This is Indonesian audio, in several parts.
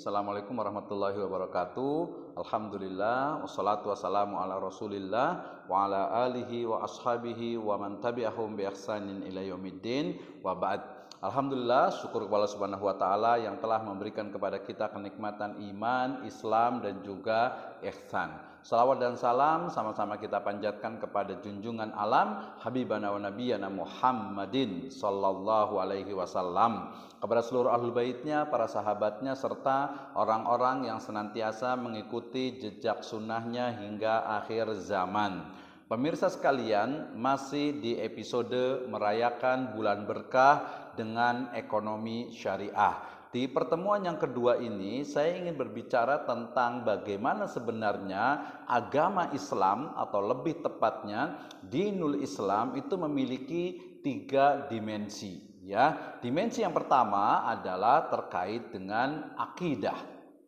Assalamualaikum warahmatullahi wabarakatuh. Alhamdulillah, wassalatu wassalamu ala rasulillah wa ala alihi wa ashabihi wa man tabi'ahum bi ihsanin ila yaumiddin wa ba'd. Alhamdulillah, syukur kepada Allah Subhanahu wa taala yang telah memberikan kepada kita kenikmatan iman, Islam dan juga ihsan. Salawat dan salam sama-sama kita panjatkan kepada junjungan alam Habibana wa Nabiyana Muhammadin sallallahu alaihi wasallam, kepada seluruh ahlul baitnya, para sahabatnya, serta orang-orang yang senantiasa mengikuti jejak sunnahnya hingga akhir zaman. Pemirsa sekalian, masih di episode merayakan bulan berkah dengan ekonomi syariah. Di pertemuan yang kedua ini, saya ingin berbicara tentang bagaimana sebenarnya agama Islam, atau lebih tepatnya dinul Islam, itu memiliki 3 dimensi. Ya, dimensi yang pertama adalah terkait dengan akidah.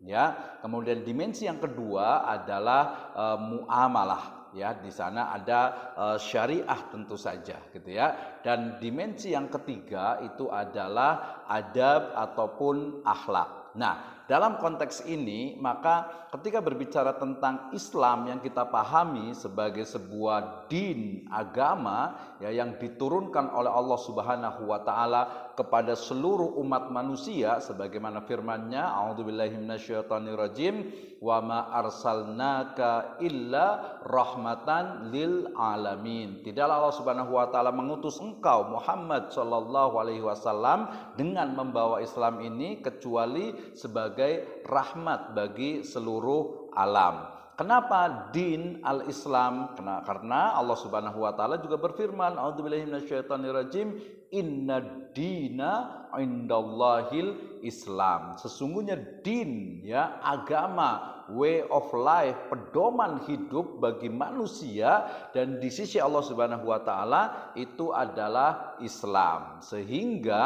Ya, kemudian dimensi yang kedua adalah muamalah. Ya, di sana ada syariah tentu saja, gitu ya. Dan dimensi yang ketiga itu adalah adab ataupun akhlak. Nah, dalam konteks ini, maka ketika berbicara tentang Islam yang kita pahami sebagai sebuah din, agama ya, yang diturunkan oleh Allah Subhanahu wa taala kepada seluruh umat manusia, sebagaimana firman-Nya, a'udzubillahi minasyaitonirrajim, wa ma arsalnaka illa rahmatan lil alamin. Tidaklah Allah Subhanahu wa taala mengutus engkau Muhammad sallallahu alaihi wasallam dengan membawa Islam ini kecuali sebagai rahmat bagi seluruh alam. Kenapa din al-Islam? Karena Allah Subhanahu wa taala juga berfirman, a'udzubillahi minasyaitonirrajim, innad dina indallahil Islam. Sesungguhnya din, ya, agama, way of life, pedoman hidup bagi manusia dan di sisi Allah Subhanahu wa taala itu adalah Islam. Sehingga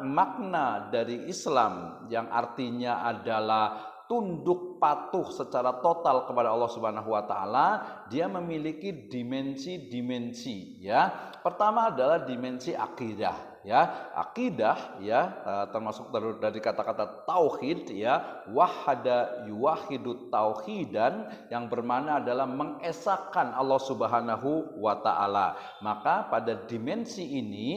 makna dari Islam yang artinya adalah tunduk patuh secara total kepada Allah Subhanahu wa taala, dia memiliki dimensi-dimensi, ya. Pertama adalah dimensi akidah, ya. Akidah, ya, termasuk dari kata-kata tauhid, ya, wahada yuwahidu tauhidan, yang bermakna adalah mengesahkan Allah Subhanahu wa taala. Maka pada dimensi ini,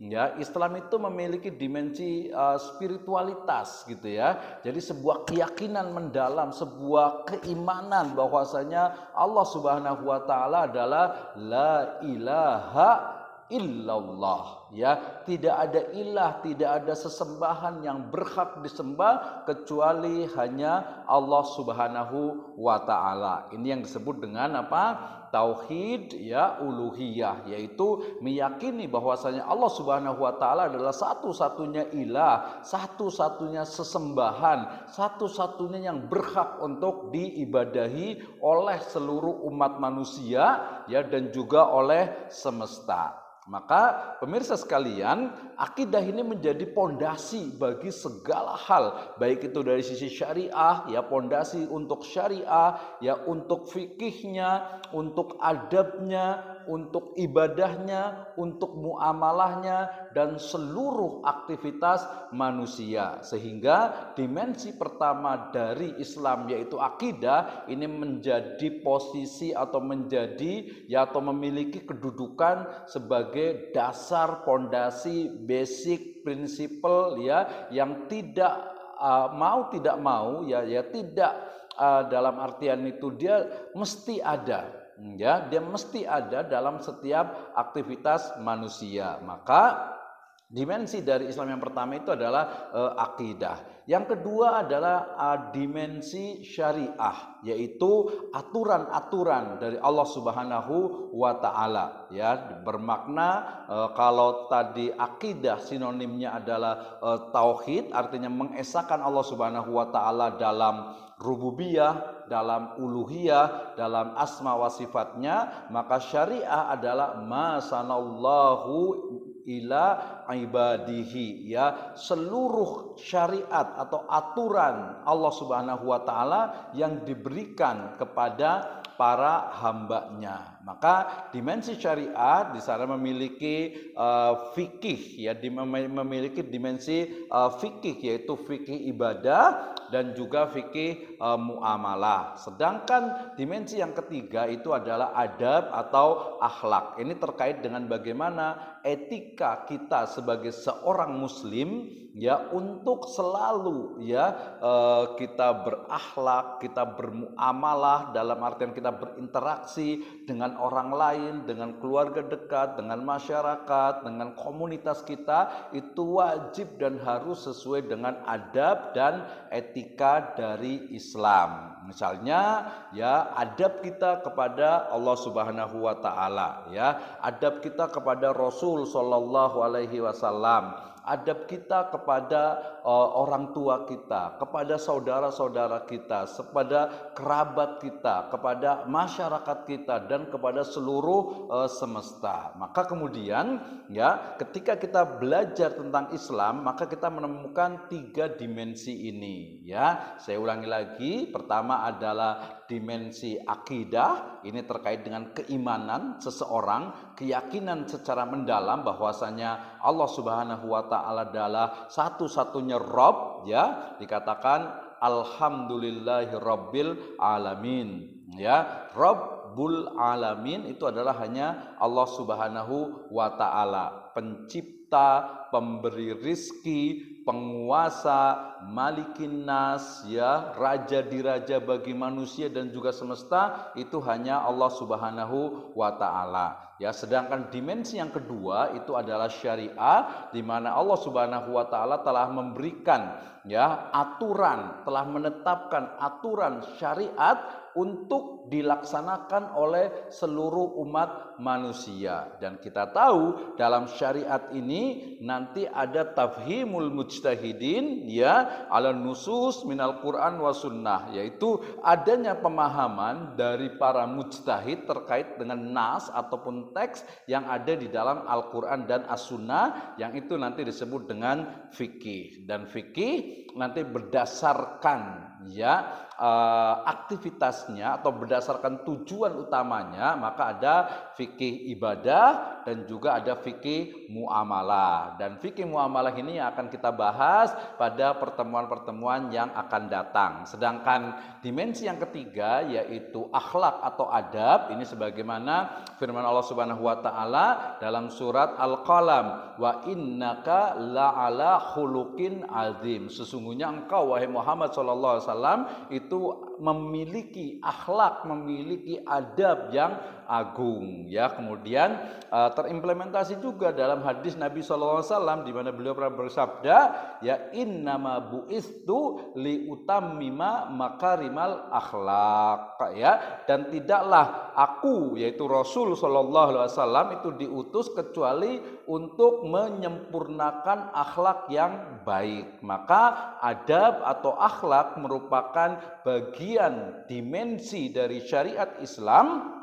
ya, Islam itu memiliki dimensi spiritualitas, gitu ya. Jadi sebuah keyakinan mendalam, sebuah keimanan bahwasanya Allah Subhanahu wa taala adalah la ilaha illallah, ya, tidak ada ilah, tidak ada sesembahan yang berhak disembah kecuali hanya Allah Subhanahu wa taala. Ini yang disebut dengan apa? Tauhid, ya, uluhiyah, yaitu meyakini bahwasanya Allah Subhanahu wa taala adalah satu-satunya ilah, satu-satunya sesembahan, satu-satunya yang berhak untuk diibadahi oleh seluruh umat manusia, ya, dan juga oleh semesta. Maka pemirsa sekalian, akidah ini menjadi pondasi bagi segala hal, baik itu dari sisi syariah, ya, pondasi untuk syariah, ya, untuk fikihnya, untuk adabnya, untuk ibadahnya, untuk muamalahnya, dan seluruh aktivitas manusia. Sehingga dimensi pertama dari Islam, yaitu akidah, ini menjadi posisi atau menjadi, ya, atau memiliki kedudukan sebagai dasar, pondasi, basic, prinsipal, ya, yang tidak tidak mau, ya, tidak dalam artian itu dia mesti ada. Ya, dia mesti ada dalam setiap aktivitas manusia. Maka dimensi dari Islam yang pertama itu adalah akidah. Yang kedua adalah dimensi syariah, yaitu aturan-aturan dari Allah Subhanahu wa taala, ya, bermakna kalau tadi akidah sinonimnya adalah tauhid, artinya mengesahkan Allah Subhanahu wa taala dalam rububiyah, dalam uluhiyah, dalam asma wa sifatnya. Maka syariah adalah ma sanallahu ila ibadihi, ya, seluruh syariat atau aturan Allah Subhanahu wa taala yang diberikan kepada para hambanya. Maka dimensi syariat di sana memiliki fikih, ya, memiliki dimensi fikih, yaitu fikih ibadah dan juga fikih muamalah. Sedangkan dimensi yang ketiga itu adalah adab atau akhlak. Ini terkait dengan bagaimana etika kita sebagai seorang muslim, ya, untuk selalu, ya, kita berakhlak, kita bermuamalah dalam artian kita berinteraksi dengan orang lain, dengan keluarga dekat, dengan masyarakat, dengan komunitas kita, itu wajib dan harus sesuai dengan adab dan etika dari Islam. Misalnya, ya, adab kita kepada Allah Subhanahu wa taala, ya, adab kita kepada Rasul sallallahu alaihi wasallam, adab kita kepada orang tua kita, kepada saudara-saudara kita, kepada kerabat kita, kepada masyarakat kita, dan kepada seluruh semesta. Maka kemudian, ya, ketika kita belajar tentang Islam, maka kita menemukan 3 dimensi ini, ya. Saya ulangi lagi, pertama adalah dimensi akidah, ini terkait dengan keimanan seseorang, keyakinan secara mendalam bahwasanya Allah Subhanahu wa taala adalah satu-satunya Rabb, ya, dikatakan alhamdulillahi rabbil alamin, ya. Rabbul alamin itu adalah hanya Allah Subhanahu wa taala, pencipta, pemberi rizki, penguasa, malikin nas, ya, raja diraja bagi manusia dan juga semesta, itu hanya Allah Subhanahu wa taala. Ya, sedangkan dimensi yang kedua itu adalah syariah, di mana Allah Subhanahu wa taala telah memberikan, ya, aturan, telah menetapkan aturan syariat untuk dilaksanakan oleh seluruh umat manusia. Dan kita tahu dalam syariat ini nanti ada tafhimul mujtahidin, ya, ala nusus minal Quran wa sunnah, yaitu adanya pemahaman dari para mujtahid terkait dengan nas ataupun teks yang ada di dalam Al-Quran dan As-Sunnah, yang itu nanti disebut dengan fikih. Dan fikih nanti berdasarkan, ya, aktivitasnya atau berdasarkan tujuan utamanya, maka ada fikih ibadah dan juga ada fikih muamalah. Dan fikih muamalah ini yang akan kita bahas pada pertemuan-pertemuan yang akan datang. Sedangkan dimensi yang ketiga yaitu akhlak atau adab, ini sebagaimana firman Allah Subhanahu wa taala dalam surat Al-Qalam, wa innaka la'ala khuluqin azim, sesungguhnya engkau wahai Muhammad sallallahu alaihi wasallam itu memiliki akhlak, memiliki adab yang agung, ya. Kemudian terimplementasi juga dalam hadis Nabi SAW di mana beliau pernah bersabda, ya, innama bu'istu liutammima makarimal akhlak, ya, dan tidaklah aku, yaitu Rasul SAW, itu diutus kecuali untuk menyempurnakan akhlak yang baik. Maka adab atau akhlak merupakan bagian dimensi dari syariat Islam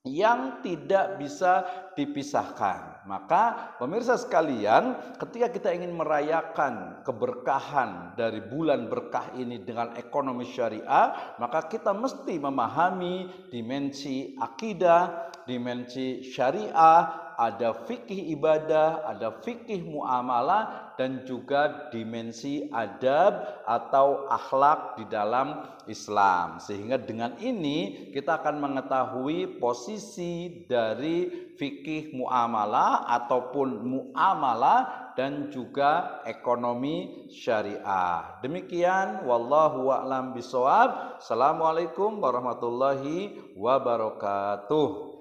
yang tidak bisa dipisahkan. Maka pemirsa sekalian, ketika kita ingin merayakan keberkahan dari bulan berkah ini dengan ekonomi syariah, maka kita mesti memahami dimensi akidah, dimensi syariah, ada fikih ibadah, ada fikih muamalah, dan juga dimensi adab atau akhlak di dalam Islam. Sehingga dengan ini kita akan mengetahui posisi dari fikih muamalah ataupun muamalah dan juga ekonomi syariah. Demikian, wallahu a'lam bishawab. Assalamualaikum warahmatullahi wabarakatuh.